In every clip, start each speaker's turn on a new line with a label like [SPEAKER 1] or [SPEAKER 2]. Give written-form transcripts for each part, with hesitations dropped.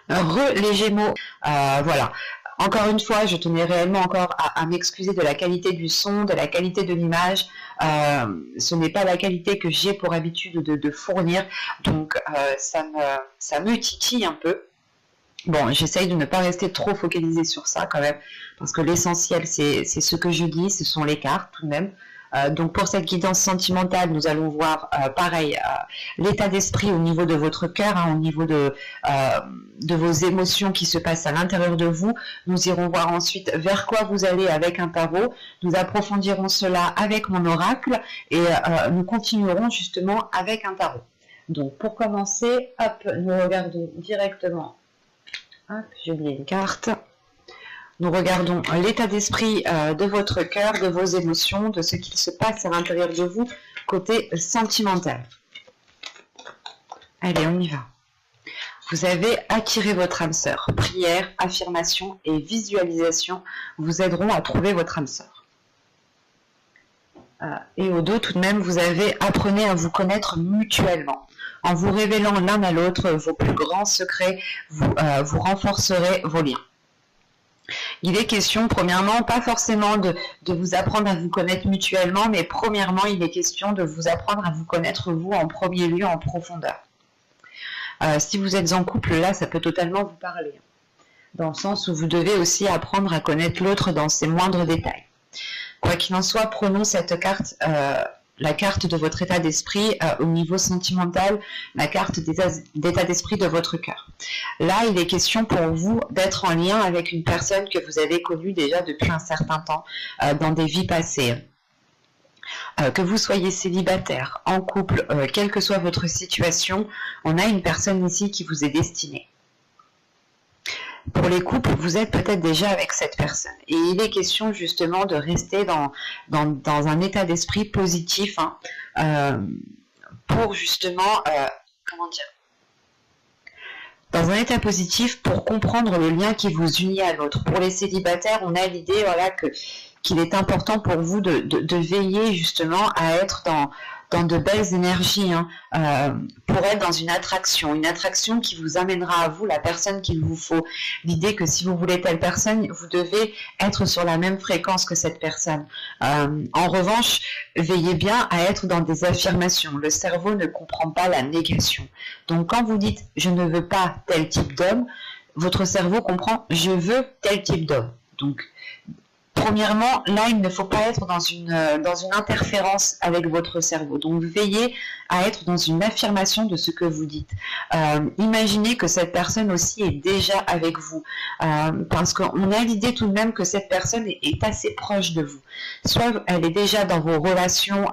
[SPEAKER 1] Les Gémeaux, voilà. Encore une fois, je tenais réellement encore à m'excuser de la qualité du son, de la qualité de l'image. Ce n'est pas la qualité que j'ai pour habitude de fournir, donc ça me titille un peu. Bon, j'essaye de ne pas rester trop focalisée sur ça quand même, parce que l'essentiel, c'est ce que je dis, ce sont les cartes tout de même. Donc pour cette guidance sentimentale, nous allons voir pareil l'état d'esprit au niveau de votre cœur, hein, au niveau de vos émotions qui se passent à l'intérieur de vous. Nous irons voir ensuite vers quoi vous allez avec un tarot. Nous approfondirons cela avec mon oracle et nous continuerons justement avec un tarot. Donc pour commencer, hop, nous regardons directement. Hop, j'ai oublié une carte. Nous regardons l'état d'esprit de votre cœur, de vos émotions, de ce qu'il se passe à l'intérieur de vous, côté sentimental. Allez, on y va. Vous avez attiré votre âme sœur. Prière, affirmation et visualisation vous aideront à trouver votre âme sœur. Et au dos, tout de même, vous avez apprenez à vous connaître mutuellement. En vous révélant l'un à l'autre vos plus grands secrets, vous renforcerez vos liens. Il est question, premièrement, pas forcément de vous apprendre à vous connaître mutuellement, mais premièrement, il est question de vous apprendre à vous connaître vous en premier lieu, en profondeur. Si vous êtes en couple, là, ça peut totalement vous parler. Dans le sens où vous devez aussi apprendre à connaître l'autre dans ses moindres détails. Quoi qu'il en soit, prenons cette carte, la carte de votre état d'esprit au niveau sentimental, la carte d'état d'esprit de votre cœur. Là, il est question pour vous d'être en lien avec une personne que vous avez connue déjà depuis un certain temps dans des vies passées. Que vous soyez célibataire, en couple, quelle que soit votre situation, on a une personne ici qui vous est destinée. Pour les couples, vous êtes peut-être déjà avec cette personne. Et il est question justement de rester dans un état d'esprit positif pour justement, comment dire, dans un état positif pour comprendre le lien qui vous unit à l'autre. Pour les célibataires, on a l'idée voilà, qu'il est important pour vous de veiller justement à être dans de belles énergies, pour être dans une attraction qui vous amènera à vous la personne qu'il vous faut. L'idée que si vous voulez telle personne, vous devez être sur la même fréquence que cette personne. En revanche, veillez bien à être dans des affirmations. Le cerveau ne comprend pas la négation. Donc quand vous dites « je ne veux pas tel type d'homme », votre cerveau comprend « je veux tel type d'homme ». Donc, premièrement, là, il ne faut pas être dans une interférence avec votre cerveau. Donc, veillez à être dans une affirmation de ce que vous dites. Imaginez que cette personne aussi est déjà avec vous. Parce qu'on a l'idée tout de même que cette personne est assez proche de vous. Soit elle est déjà dans vos relations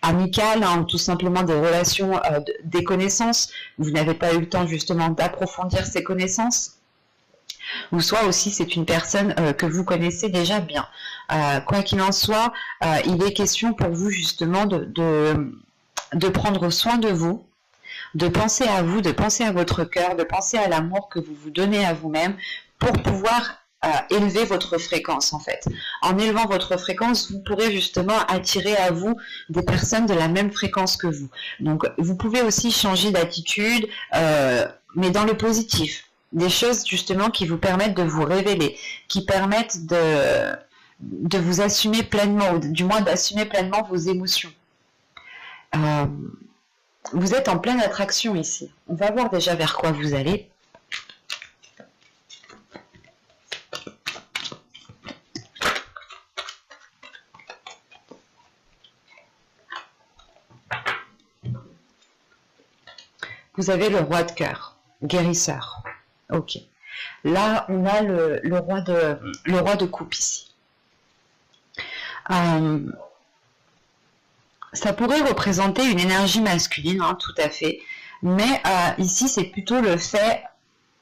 [SPEAKER 1] amicales, ou tout simplement des relations, des connaissances. Vous n'avez pas eu le temps justement d'approfondir ces connaissances. Ou soit aussi c'est une personne que vous connaissez déjà bien. Quoi qu'il en soit, il est question pour vous justement de prendre soin de vous, de penser à vous, de penser à votre cœur, de penser à l'amour que vous vous donnez à vous-même pour pouvoir élever votre fréquence en fait. En élevant votre fréquence, vous pourrez justement attirer à vous des personnes de la même fréquence que vous. Donc vous pouvez aussi changer d'attitude, mais dans le positif. Des choses justement qui vous permettent de vous révéler, qui permettent de vous assumer pleinement, ou du moins d'assumer pleinement vos émotions. Vous êtes en pleine attraction ici. On va voir déjà vers quoi vous allez. Vous avez le roi de cœur, guérisseur. Ok. Là, on a le roi de coupe ici. Ça pourrait représenter une énergie masculine, tout à fait. Mais ici, c'est plutôt le fait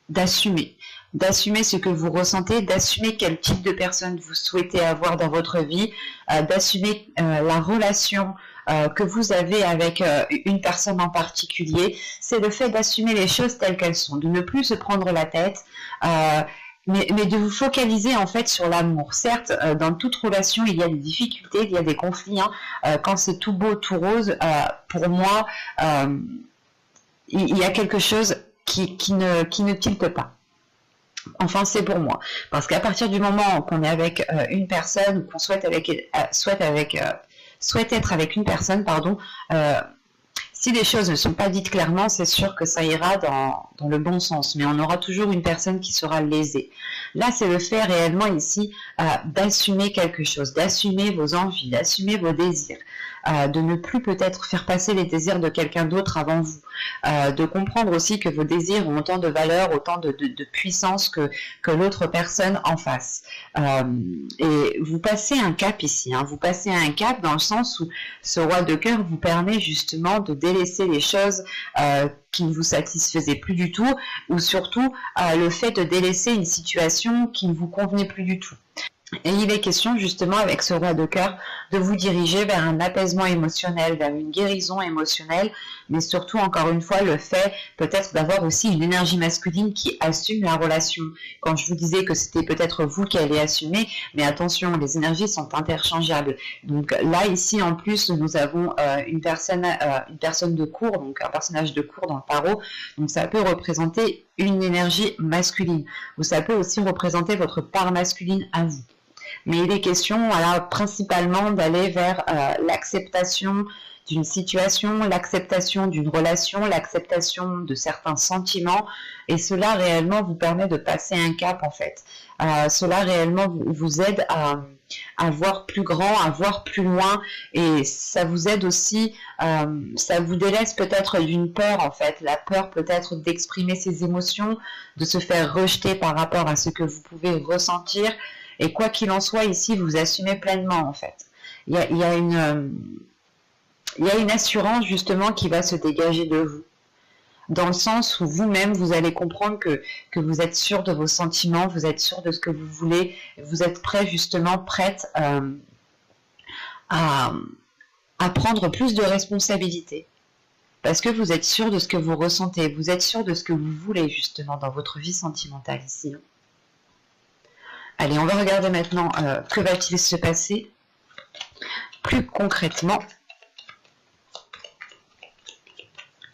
[SPEAKER 1] d'assumer. D'assumer ce que vous ressentez, d'assumer quel type de personne vous souhaitez avoir dans votre vie, d'assumer la relation que vous avez avec une personne en particulier. C'est le fait d'assumer les choses telles qu'elles sont, de ne plus se prendre la tête, mais de vous focaliser en fait sur l'amour. Certes, dans toute relation, il y a des difficultés, il y a des conflits. Quand c'est tout beau, tout rose, pour moi, il y a quelque chose qui ne tilte pas. Enfin, c'est pour moi. Parce qu'à partir du moment qu'on est avec une personne, ou qu'on souhaite être avec une personne, pardon, si les choses ne sont pas dites clairement, c'est sûr que ça ira dans le bon sens, mais on aura toujours une personne qui sera lésée. Là, c'est le fait réellement ici d'assumer quelque chose, d'assumer vos envies, d'assumer vos désirs, de ne plus peut-être faire passer les désirs de quelqu'un d'autre avant vous, de comprendre aussi que vos désirs ont autant de valeur, autant de puissance que l'autre personne en face. Et vous passez un cap ici, hein, vous passez un cap dans le sens où ce roi de cœur vous permet justement de délaisser les choses qui ne vous satisfaisaient plus du tout, ou surtout le fait de délaisser une situation qui ne vous convenait plus du tout. Et il est question justement avec ce roi de cœur de vous diriger vers un apaisement émotionnel, vers une guérison émotionnelle, mais surtout encore une fois le fait peut-être d'avoir aussi une énergie masculine qui assume la relation. Quand je vous disais que c'était peut-être vous qui allez assumer, mais attention, les énergies sont interchangeables. Donc là ici en plus nous avons une personne de cour, donc un personnage de cour dans le tarot, donc ça peut représenter une énergie masculine, ou ça peut aussi représenter votre part masculine à vous. Mais il est question, voilà, principalement d'aller vers l'acceptation d'une situation, l'acceptation d'une relation, l'acceptation de certains sentiments, et cela réellement vous permet de passer un cap en fait. Cela réellement vous aide à voir plus grand, à voir plus loin, et ça vous aide aussi, ça vous délaisse peut-être d'une peur en fait, la peur peut-être d'exprimer ses émotions, de se faire rejeter par rapport à ce que vous pouvez ressentir. Et quoi qu'il en soit, ici, vous assumez pleinement, en fait. Il y a une assurance, justement, qui va se dégager de vous. Dans le sens où vous-même, vous allez comprendre que vous êtes sûr de vos sentiments, vous êtes sûr de ce que vous voulez, vous êtes prêt, justement, prête à prendre plus de responsabilités. Parce que vous êtes sûr de ce que vous ressentez, vous êtes sûr de ce que vous voulez, justement, dans votre vie sentimentale, ici. Allez, on va regarder maintenant que va-t-il se passer plus concrètement.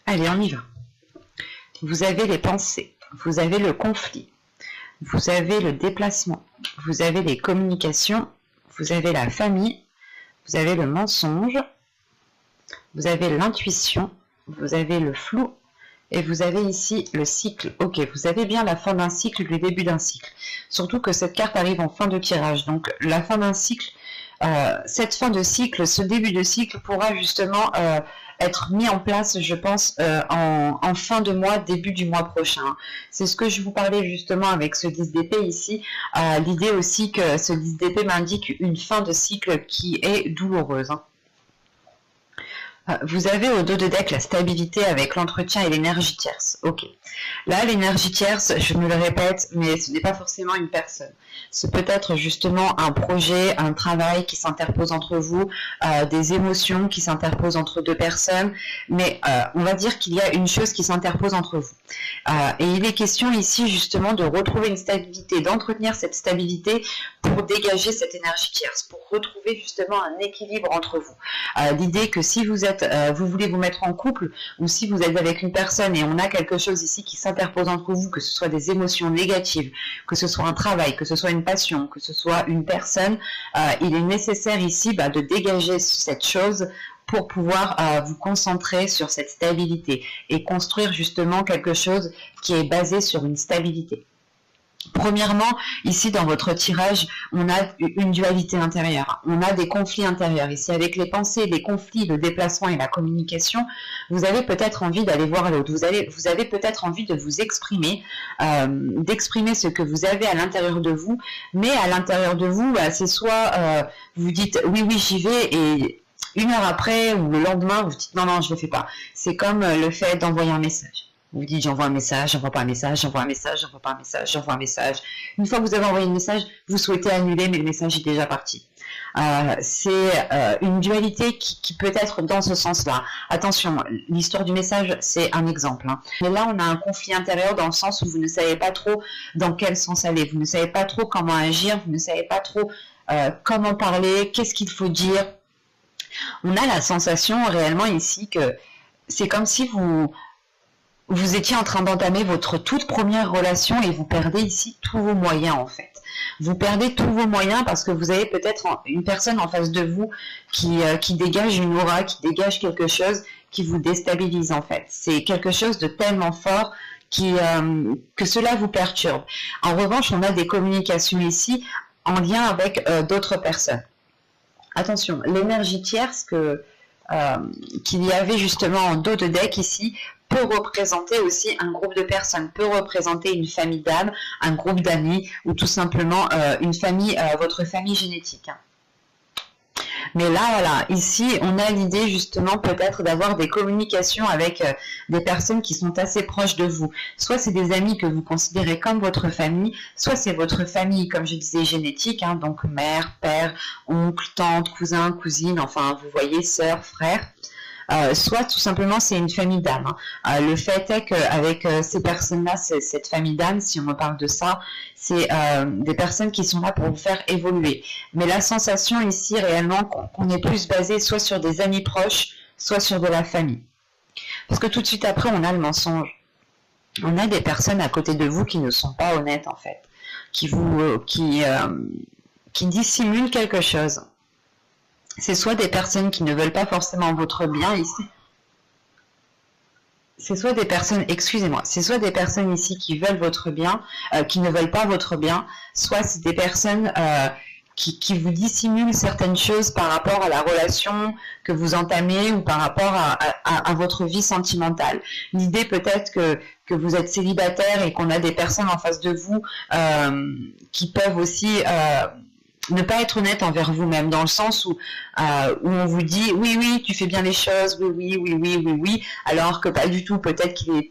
[SPEAKER 1] Allez, on y va. Vous avez les pensées, vous avez le conflit, vous avez le déplacement, vous avez les communications, vous avez la famille, vous avez le mensonge, vous avez l'intuition, vous avez le flou, et vous avez ici le cycle. Ok, vous avez bien la fin d'un cycle, le début d'un cycle. Surtout que cette carte arrive en fin de tirage. Donc la fin d'un cycle, cette fin de cycle, ce début de cycle pourra justement être mis en place, je pense, en fin de mois, début du mois prochain. C'est ce que je vous parlais justement avec ce 10 d'épée ici. L'idée aussi que ce 10 d'épée m'indique une fin de cycle qui est douloureuse. Hein. Vous avez au dos de deck la stabilité avec l'entretien et l'énergie tierce. Ok. Là, l'énergie tierce, je me le répète, mais ce n'est pas forcément une personne. C'est peut-être justement un projet, un travail qui s'interpose entre vous, des émotions qui s'interposent entre deux personnes, mais on va dire qu'il y a une chose qui s'interpose entre vous. Et il est question ici justement de retrouver une stabilité, d'entretenir cette stabilité pour dégager cette énergie tierce, pour retrouver justement un équilibre entre vous. L'idée que si vous êtes, vous voulez vous mettre en couple, ou si vous êtes avec une personne et on a quelque chose ici qui s'interpose entre vous, que ce soit des émotions négatives, que ce soit un travail, que ce soit une passion, que ce soit une personne, il est nécessaire ici de dégager cette chose pour pouvoir vous concentrer sur cette stabilité et construire justement quelque chose qui est basé sur une stabilité. Premièrement, ici dans votre tirage, on a une dualité intérieure, on a des conflits intérieurs. Ici avec les pensées, les conflits, le déplacement et la communication, vous avez peut-être envie d'aller voir l'autre, vous avez peut-être envie de vous exprimer, d'exprimer ce que vous avez à l'intérieur de vous, mais à l'intérieur de vous, c'est soit vous dites oui j'y vais et une heure après ou le lendemain, vous dites non, je ne le fais pas. C'est comme le fait d'envoyer un message. Vous dites j'envoie un message, j'envoie pas un message, j'envoie un message, j'envoie pas un message, j'envoie un message. Une fois que vous avez envoyé le message, vous souhaitez annuler, mais le message est déjà parti. C'est une dualité qui peut être dans ce sens-là. Attention, l'histoire du message, c'est un exemple. Hein. Mais là, on a un conflit intérieur dans le sens où vous ne savez pas trop dans quel sens aller. Vous ne savez pas trop comment agir, vous ne savez pas trop comment parler, qu'est-ce qu'il faut dire. On a la sensation réellement ici que c'est comme si vous vous étiez en train d'entamer votre toute première relation et vous perdez ici tous vos moyens en fait. Vous perdez tous vos moyens parce que vous avez peut-être une personne en face de vous qui dégage une aura, qui dégage quelque chose qui vous déstabilise en fait. C'est quelque chose de tellement fort que cela vous perturbe. En revanche, on a des communications ici en lien avec d'autres personnes. Attention, l'énergie tierce qu'il y avait justement en dos de deck ici peut représenter aussi un groupe de personnes, peut représenter une famille d'âmes, un groupe d'amis ou tout simplement une famille, votre famille génétique. Mais là, voilà, ici, on a l'idée justement peut-être d'avoir des communications avec des personnes qui sont assez proches de vous. Soit c'est des amis que vous considérez comme votre famille, soit c'est votre famille, comme je disais, génétique, hein, donc mère, père, oncle, tante, cousin, cousine, enfin, vous voyez, sœur, frère. Soit tout simplement c'est une famille d'âmes. Le fait est qu'avec ces personnes-là, cette famille d'âmes, si on me parle de ça, c'est des personnes qui sont là pour vous faire évoluer. Mais la sensation ici réellement qu'on est plus basé soit sur des amis proches, soit sur de la famille. Parce que tout de suite après, on a le mensonge. On a des personnes à côté de vous qui ne sont pas honnêtes en fait, qui dissimulent quelque chose. C'est soit des personnes qui ne veulent pas forcément votre bien ici. C'est soit des personnes, excusez-moi, c'est soit des personnes ici qui veulent votre bien, qui ne veulent pas votre bien, soit c'est des personnes qui vous dissimulent certaines choses par rapport à la relation que vous entamez ou par rapport à votre vie sentimentale. L'idée peut-être que vous êtes célibataire et qu'on a des personnes en face de vous qui peuvent aussi ne pas être honnête envers vous-même, dans le sens où on vous dit oui, oui, tu fais bien les choses, oui, oui, oui, oui, oui, oui, alors que pas du tout, peut-être qu'il est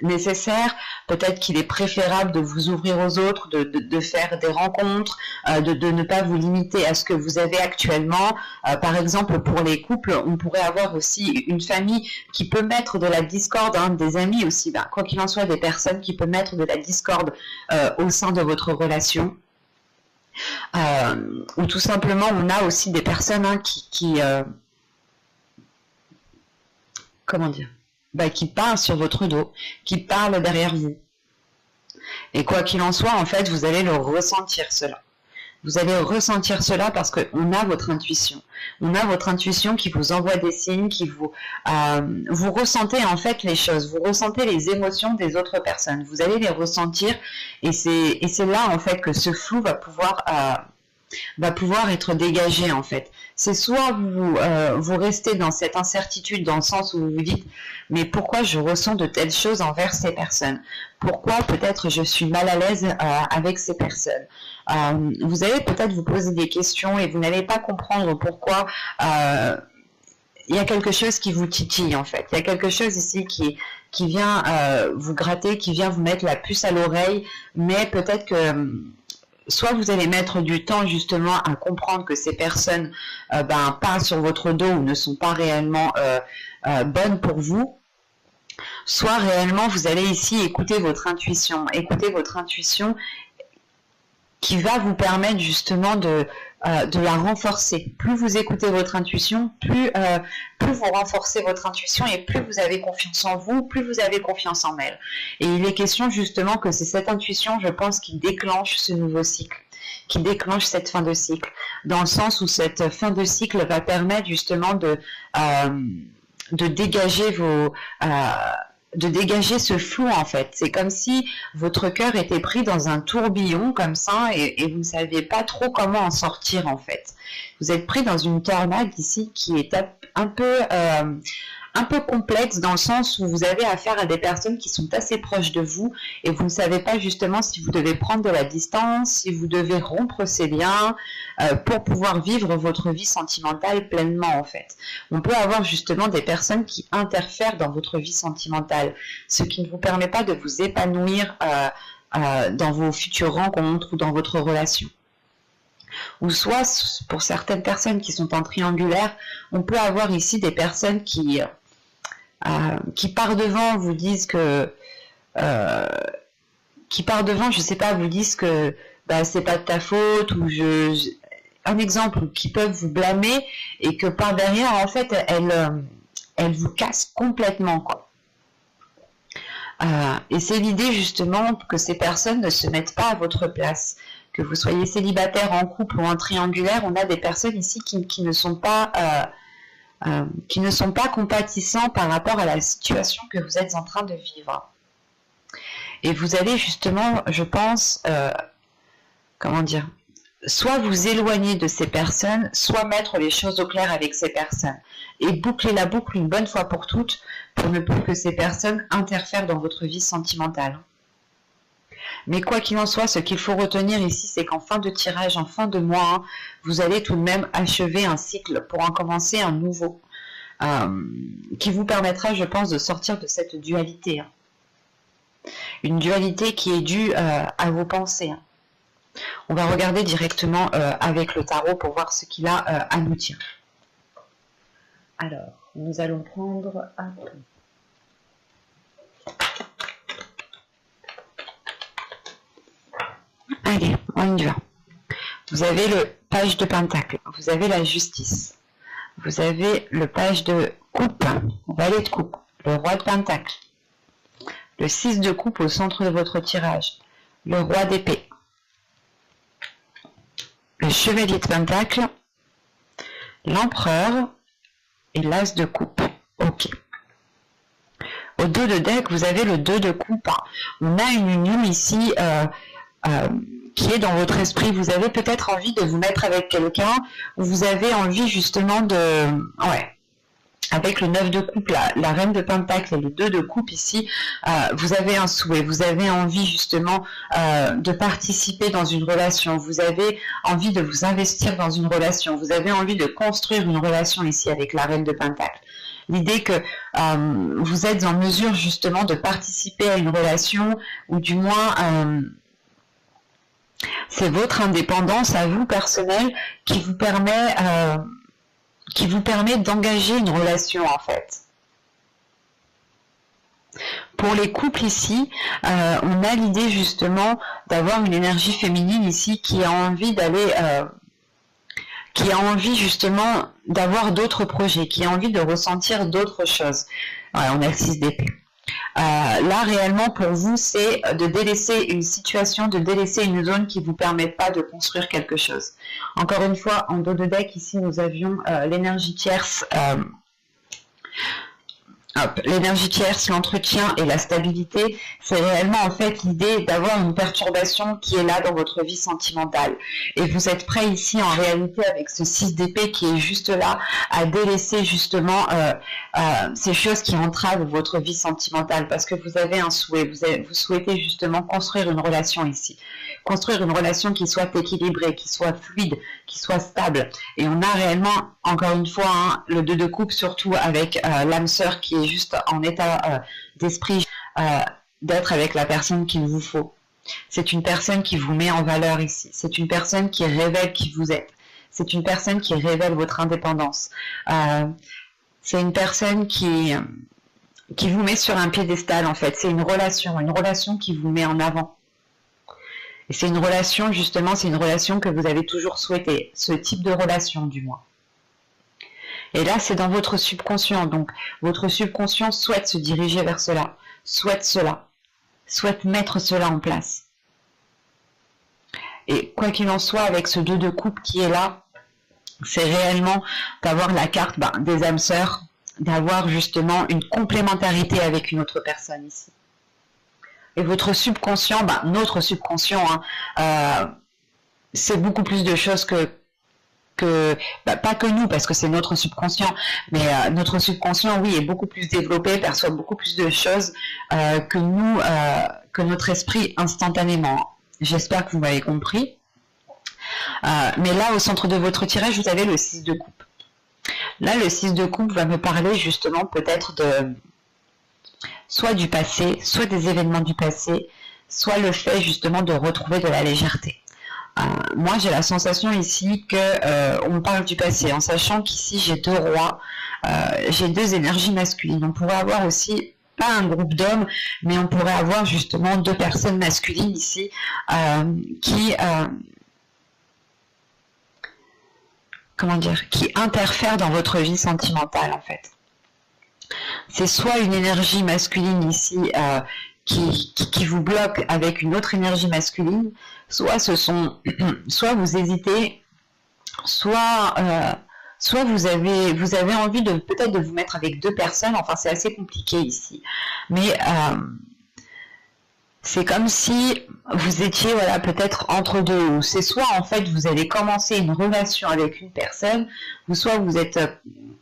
[SPEAKER 1] nécessaire, peut-être qu'il est préférable de vous ouvrir aux autres, de faire des rencontres, de ne pas vous limiter à ce que vous avez actuellement. Par exemple, pour les couples, on pourrait avoir aussi une famille qui peut mettre de la discorde, hein, des amis aussi, quoi qu'il en soit, des personnes qui peuvent mettre de la discorde au sein de votre relation. Ou tout simplement on a aussi des personnes hein, comment dire, qui parlent sur votre dos, qui parlent derrière vous. Et quoi qu'il en soit, en fait, vous allez le ressentir cela. Vous allez ressentir cela parce qu'on a votre intuition. On a votre intuition qui vous envoie des signes, qui vous ressentez en fait les choses, vous ressentez les émotions des autres personnes. Vous allez les ressentir et c'est là en fait que ce flou va pouvoir être dégagé en fait. C'est soit vous restez dans cette incertitude dans le sens où vous vous dites mais pourquoi je ressens de telles choses envers ces personnes? Pourquoi peut-être je suis mal à l'aise avec ces personnes? Vous allez peut-être vous poser des questions et vous n'allez pas comprendre pourquoi il y a quelque chose qui vous titille en fait. Il y a quelque chose ici qui vient vous gratter, qui vient vous mettre la puce à l'oreille, mais peut-être que soit vous allez mettre du temps justement à comprendre que ces personnes parlent sur votre dos ou ne sont pas réellement bonnes pour vous, soit réellement vous allez ici écouter votre intuition qui va vous permettre justement de la renforcer. Plus vous écoutez votre intuition, plus vous renforcez votre intuition et plus vous avez confiance en vous, plus vous avez confiance en elle. Et il est question justement que c'est cette intuition, je pense, qui déclenche ce nouveau cycle, qui déclenche cette fin de cycle, dans le sens où cette fin de cycle va permettre justement de dégager de dégager ce flou en fait. C'est comme si votre cœur était pris dans un tourbillon comme ça et vous ne saviez pas trop comment en sortir en fait. Vous êtes pris dans une tornade ici qui est un peu complexe dans le sens où vous avez affaire à des personnes qui sont assez proches de vous et vous ne savez pas justement si vous devez prendre de la distance, si vous devez rompre ces liens pour pouvoir vivre votre vie sentimentale pleinement en fait. On peut avoir justement des personnes qui interfèrent dans votre vie sentimentale, ce qui ne vous permet pas de vous épanouir dans vos futures rencontres ou dans votre relation. Ou soit, pour certaines personnes qui sont en triangulaire, on peut avoir ici des personnes qui par devant vous disent que je sais pas, vous disent que c'est pas de ta faute ou un exemple, qui peuvent vous blâmer et que par derrière en fait elles vous cassent complètement quoi. Et c'est l'idée justement que ces personnes ne se mettent pas à votre place. Que vous soyez célibataire, en couple ou en triangulaire, on a des personnes ici qui ne sont pas compatissants par rapport à la situation que vous êtes en train de vivre. Et vous allez justement, je pense, comment dire, soit vous éloigner de ces personnes, soit mettre les choses au clair avec ces personnes. Et boucler la boucle une bonne fois pour toutes, pour ne plus que ces personnes interfèrent dans votre vie sentimentale. Mais quoi qu'il en soit, ce qu'il faut retenir ici, c'est qu'en fin de tirage, en fin de mois, vous allez tout de même achever un cycle pour en commencer un nouveau, qui vous permettra, je pense, de sortir de cette dualité. Une dualité qui est due à vos pensées. On va regarder directement avec le tarot pour voir ce qu'il a à nous dire. Alors, nous allons prendre un peu. Allez, on y va. Vous avez le page de pentacle, vous avez la justice, vous avez le page de coupe, valet de coupe, le roi de pentacle, le 6 de coupe au centre de votre tirage, le roi d'épée, le chevalier de pentacle, l'empereur et l'as de coupe. Ok. Au dos de deck, vous avez le 2 de coupe. On a une union ici qui est dans votre esprit. Vous avez peut-être envie de vous mettre avec quelqu'un, ou vous avez envie justement de... Ouais. Avec le 9 de coupe, la reine de pentacle et le 2 de coupe ici, vous avez un souhait, vous avez envie justement de participer dans une relation, vous avez envie de vous investir dans une relation, vous avez envie de construire une relation ici avec la reine de pentacle. L'idée que vous êtes en mesure justement de participer à une relation, ou du moins c'est votre indépendance à vous personnelle qui vous permet d'engager une relation en fait. Pour les couples ici, on a l'idée justement d'avoir une énergie féminine ici qui a envie d'aller, qui a envie justement d'avoir d'autres projets, qui a envie de ressentir d'autres choses. Ouais, on a le 6 d'épée. Là réellement pour vous c'est de délaisser une situation, de délaisser une zone qui ne vous permet pas de construire quelque chose. Encore une fois, en dos de deck ici nous avions l'énergie tierce, l'énergie tierce, l'entretien et la stabilité. C'est réellement en fait l'idée d'avoir une perturbation qui est là dans votre vie sentimentale. Et vous êtes prêt ici en réalité avec ce 6 d'épée qui est juste là à délaisser justement ces choses qui entravent votre vie sentimentale parce que vous avez un souhait, vous souhaitez justement construire une relation ici. Construire une relation qui soit équilibrée, qui soit fluide, qui soit stable. Et on a réellement, encore une fois, le 2 de coupe, surtout avec l'âme sœur qui est juste en état d'esprit d'être avec la personne qu'il vous faut. C'est une personne qui vous met en valeur ici. C'est une personne qui révèle qui vous êtes. C'est une personne qui révèle votre indépendance. C'est une personne qui vous met sur un piédestal, en fait. C'est une relation qui vous met en avant. Et c'est une relation, justement, c'est une relation que vous avez toujours souhaité, ce type de relation, du moins. Et là, c'est dans votre subconscient. Donc, votre subconscient souhaite se diriger vers cela, souhaite mettre cela en place. Et quoi qu'il en soit, avec ce 2 de coupe qui est là, c'est réellement d'avoir la carte des âmes sœurs, d'avoir justement une complémentarité avec une autre personne ici. Et votre subconscient, notre subconscient, c'est beaucoup plus de choses pas que nous, parce que c'est notre subconscient, mais notre subconscient, oui, est beaucoup plus développé, perçoit beaucoup plus de choses que nous, que notre esprit instantanément. J'espère que vous m'avez compris. Mais là, au centre de votre tirage, vous avez le 6 de coupe. Là, le 6 de coupe va me parler justement peut-être de soit du passé, soit des événements du passé, soit le fait justement de retrouver de la légèreté. Moi, j'ai la sensation ici que on parle du passé, en sachant qu'ici j'ai 2 rois, j'ai 2 énergies masculines. On pourrait avoir aussi, pas un groupe d'hommes, mais on pourrait avoir justement 2 personnes masculines ici qui interfèrent dans votre vie sentimentale en fait. C'est soit une énergie masculine ici qui vous bloque avec une autre énergie masculine, soit soit vous hésitez, soit vous avez envie de peut-être de vous mettre avec deux personnes. Enfin, c'est assez compliqué ici, mais c'est comme si vous étiez voilà peut-être entre deux, ou c'est soit en fait vous allez commencer une relation avec une personne, ou soit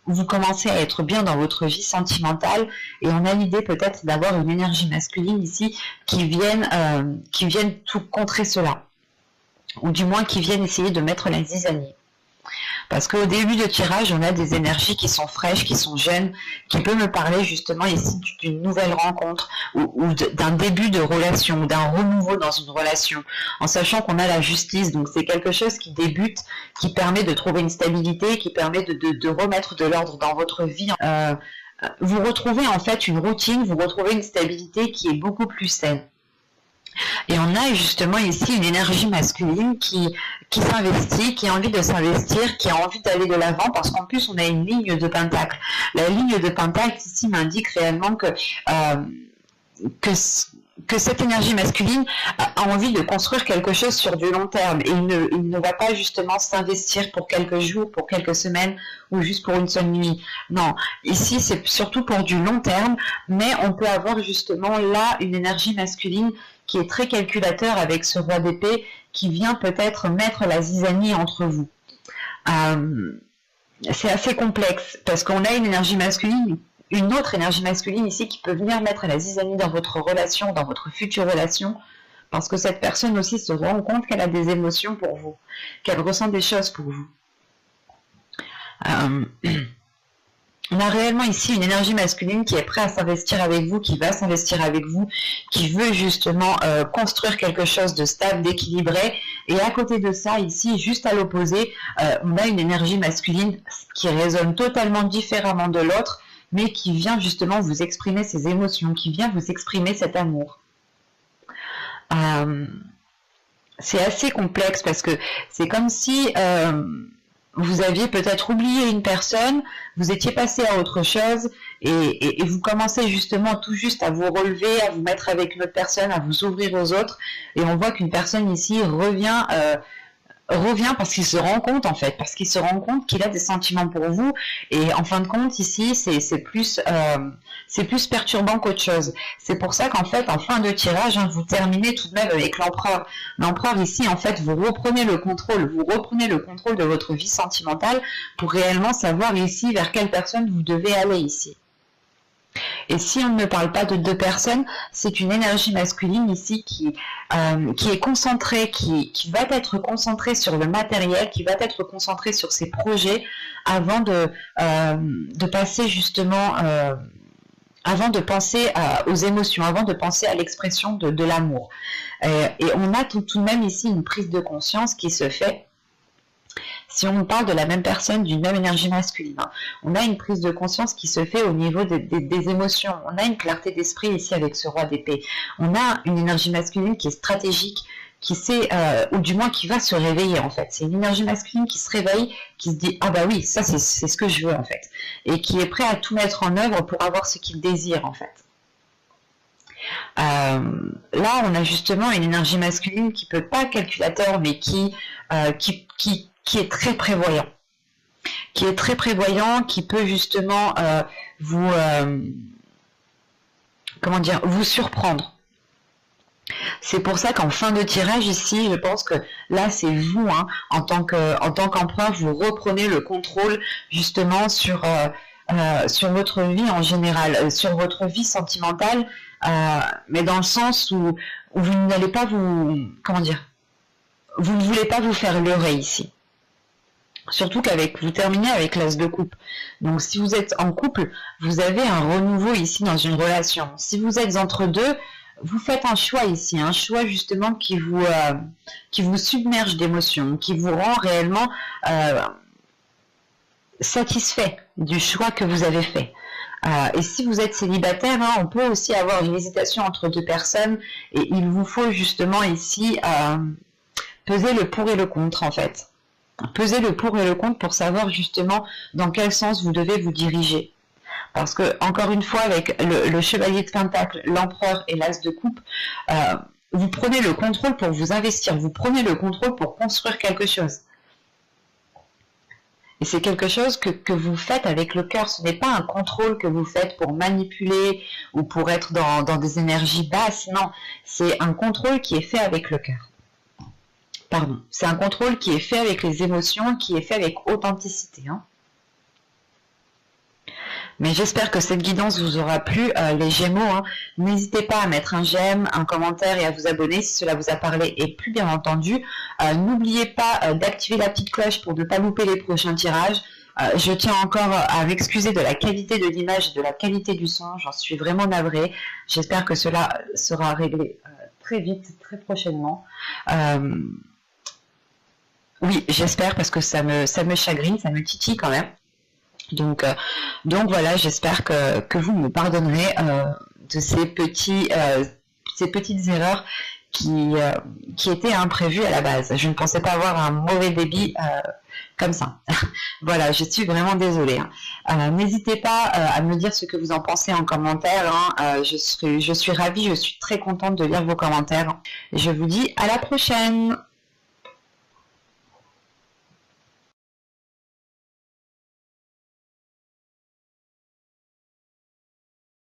[SPEAKER 1] vous commencez à être bien dans votre vie sentimentale, et on a l'idée peut-être d'avoir une énergie masculine ici qui vienne tout contrer cela, ou du moins qui viennent essayer de mettre la zizanie. Parce qu'au début de tirage, on a des énergies qui sont fraîches, qui sont jeunes, qui peuvent me parler justement ici d'une nouvelle rencontre ou d'un début de relation, d'un renouveau dans une relation, en sachant qu'on a la justice. Donc c'est quelque chose qui débute, qui permet de trouver une stabilité, qui permet de remettre de l'ordre dans votre vie. Vous retrouvez en fait une routine, vous retrouvez une stabilité qui est beaucoup plus saine. Et on a justement ici une énergie masculine qui s'investit, qui a envie de s'investir, qui a envie d'aller de l'avant, parce qu'en plus on a une ligne de pentacle. La ligne de pentacle ici m'indique réellement que cette énergie masculine a envie de construire quelque chose sur du long terme, et il ne va pas justement s'investir pour quelques jours, pour quelques semaines, ou juste pour une seule nuit. Non, ici c'est surtout pour du long terme, mais on peut avoir justement là une énergie masculine qui est très calculateur avec ce roi d'épée qui vient peut-être mettre la zizanie entre vous. C'est assez complexe parce qu'on a une énergie masculine, une autre énergie masculine ici qui peut venir mettre la zizanie dans votre relation, dans votre future relation, parce que cette personne aussi se rend compte qu'elle a des émotions pour vous, qu'elle ressent des choses pour vous. On a réellement ici une énergie masculine qui est prête à s'investir avec vous, qui va s'investir avec vous, qui veut justement construire quelque chose de stable, d'équilibré. Et à côté de ça, ici, juste à l'opposé, on a une énergie masculine qui résonne totalement différemment de l'autre, mais qui vient justement vous exprimer ses émotions, qui vient vous exprimer cet amour. C'est assez complexe parce que c'est comme si vous aviez peut-être oublié une personne, vous étiez passé à autre chose et vous commencez justement tout juste à vous relever, à vous mettre avec une autre personne, à vous ouvrir aux autres, et on voit qu'une personne ici revient parce qu'il se rend compte en fait, parce qu'il se rend compte qu'il a des sentiments pour vous, et en fin de compte ici c'est plus perturbant qu'autre chose. C'est pour ça qu'en fait en fin de tirage, vous terminez tout de même avec l'empereur. L'empereur ici en fait vous reprenez le contrôle de votre vie sentimentale pour réellement savoir ici vers quelle personne vous devez aller ici. Et si on ne parle pas de deux personnes, c'est une énergie masculine ici qui est concentrée, qui va être concentrée sur le matériel, qui va être concentrée sur ses projets avant de passer justement, avant de penser aux émotions, avant de penser à l'expression de l'amour. Et on a tout de même ici une prise de conscience qui se fait. Si on parle de la même personne, d'une même énergie masculine, on a une prise de conscience qui se fait au niveau des émotions. On a une clarté d'esprit ici avec ce roi d'épée. On a une énergie masculine qui est stratégique, qui sait, ou du moins qui va se réveiller en fait. C'est une énergie masculine qui se réveille, qui se dit « Ah bah oui, ça c'est ce que je veux en fait ». Et qui est prêt à tout mettre en œuvre pour avoir ce qu'il désire en fait. Là, on a justement une énergie masculine qui peut pas calculateur, mais qui est très prévoyant, qui peut justement vous surprendre. C'est pour ça qu'en fin de tirage ici, je pense que là c'est vous, en tant qu'empereur, vous reprenez le contrôle justement sur votre vie en général, sur votre vie sentimentale, mais dans le sens où vous n'allez pas vous ne voulez pas vous faire leurrer ici. Surtout vous terminez avec l'as de coupe. Donc si vous êtes en couple, vous avez un renouveau ici dans une relation. Si vous êtes entre deux, vous faites un choix ici, un choix justement qui vous submerge d'émotions, qui vous rend réellement satisfait du choix que vous avez fait. Et si vous êtes célibataire, on peut aussi avoir une hésitation entre deux personnes, et il vous faut justement ici peser le pour et le contre en fait. Peser le pour et le contre pour savoir justement dans quel sens vous devez vous diriger. Parce que, encore une fois, avec le chevalier de Pentacle, l'empereur et l'as de coupe, vous prenez le contrôle pour vous investir, vous prenez le contrôle pour construire quelque chose. Et c'est quelque chose que vous faites avec le cœur. Ce n'est pas un contrôle que vous faites pour manipuler ou pour être dans des énergies basses. Non, c'est un contrôle qui est fait avec le cœur. Pardon, c'est un contrôle qui est fait avec les émotions, qui est fait avec authenticité. Hein. Mais j'espère que cette guidance vous aura plu, les Gémeaux. Hein. N'hésitez pas à mettre un j'aime, un commentaire et à vous abonner si cela vous a parlé et plu, bien entendu. N'oubliez pas d'activer la petite cloche pour ne pas louper les prochains tirages. Je tiens encore à m'excuser de la qualité de l'image et de la qualité du son. J'en suis vraiment navrée. J'espère que cela sera réglé très vite, très prochainement. Oui, j'espère parce que ça me chagrine, ça me titille quand même. Donc voilà, j'espère que vous me pardonnerez de ces petites erreurs qui étaient imprévues à la base. Je ne pensais pas avoir un mauvais débit comme ça. Voilà, je suis vraiment désolée. Hein. N'hésitez pas à me dire ce que vous en pensez en commentaire. Hein. Je suis ravie, je suis très contente de lire vos commentaires. Et je vous dis à la prochaine.